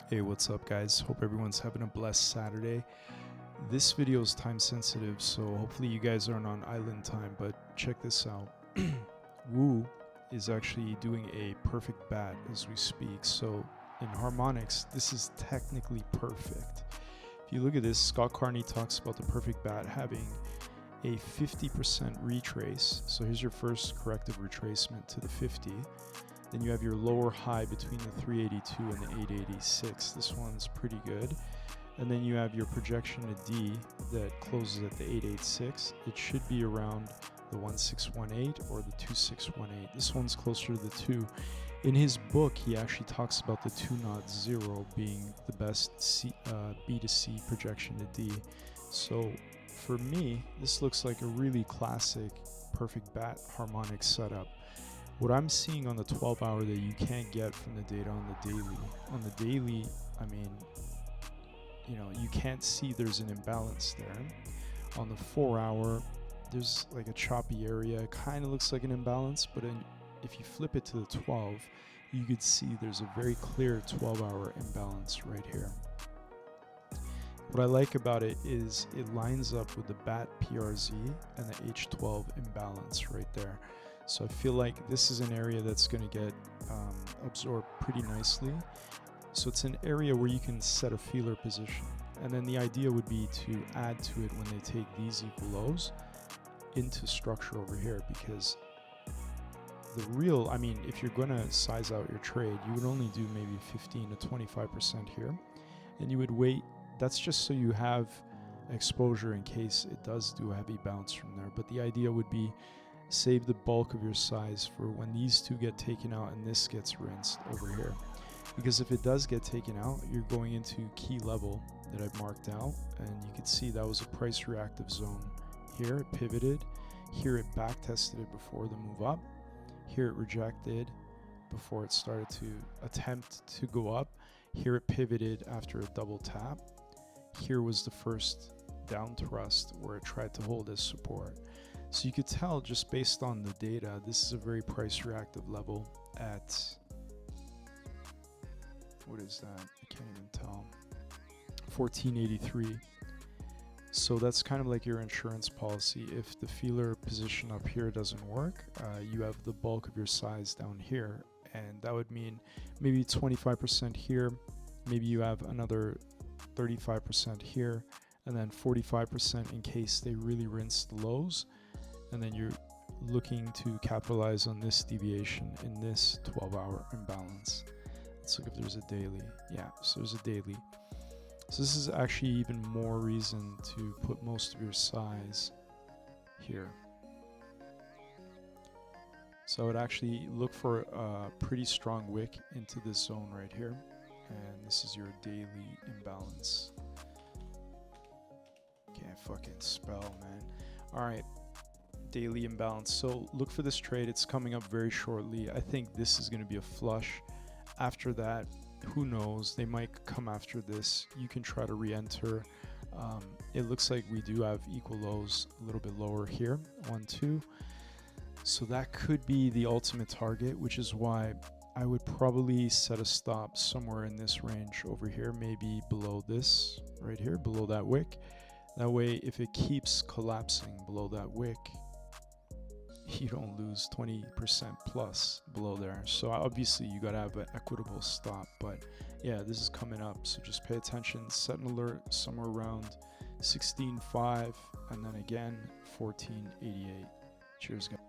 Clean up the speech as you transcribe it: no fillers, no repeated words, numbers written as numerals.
Hey, what's up guys? Hope everyone's having a blessed Saturday. This video is time sensitive, so hopefully you guys aren't on island time, but check this out. Wu is actually doing a perfect bat as we speak, so in harmonics, this is technically perfect. If you look at this, Scott Carney talks about the perfect bat having a 50% retrace. So here's your first corrective retracement to the 50. Then you have your lower high between the 382 and the 886. This one's pretty good. And then you have your projection to D that closes at the 886. It should be around the 1618 or the 2618. This one's closer to the 2. In his book, he actually talks about the 200 being the best B to C projection to D. So for me, this looks like a really classic perfect bat harmonic setup. What I'm seeing on the 12-hour that you can't get from the data on the daily. On the daily, I mean, you can't see there's an imbalance there. On the 4-hour, there's like a choppy area. It kind of looks like an imbalance, but if you flip it to the 12, you could see there's a very clear 12-hour imbalance right here. What I like about it is it lines up with the BAT PRZ and the H12 imbalance right there. So I feel like this is an area that's going to get absorbed pretty nicely. So it's an area where you can set a feeler position. And then the idea would be to add to it when they take these equal lows into structure over here, because the real, if you're going to size out your trade, you would only do maybe 15 to 25% here. And you would wait. That's just so you have exposure in case it does do a heavy bounce from there. But the idea would be save the bulk of your size for when these two get taken out and this gets rinsed over here. Because if it does get taken out, you're going into key level that I've marked out, and you can see that was a price reactive zone. Here it pivoted, here it back tested it before the move up, here it rejected before it started to attempt to go up, here it pivoted after a double tap, here was the first down thrust where it tried to hold as support. So you could tell just based on the data, this is a very price reactive level at, what is that? I can't even tell. 1483. So that's kind of like your insurance policy. If the feeler position up here doesn't work, you have the bulk of your size down here. And that would mean maybe 25% here. Maybe you have another 35% here, and then 45% in case they really rinse the lows. And then you're looking to capitalize on this deviation in this 12-hour imbalance. Let's look if there's a daily. Yeah, so there's a daily. So this is actually even more reason to put most of your size here. So I would actually look for a pretty strong wick into this zone right here. And this is your daily imbalance. Can't fucking spell, man. All right. Daily imbalance. So look for this trade. It's coming up very shortly. I think this is going to be a flush. After that, who knows? They might come after this. You can try to re-enter. It looks like we do have equal lows a little bit lower here. 1, 2. So that could be the ultimate target, which is why I would probably set a stop somewhere in this range over here, maybe below this right here, below that wick. That way, if it keeps collapsing below that wick, you don't lose 20% plus below there. So obviously you got to have an equitable stop, but yeah, this is coming up. So just pay attention, set an alert somewhere around 16.5 and then again 14.88. Cheers guys.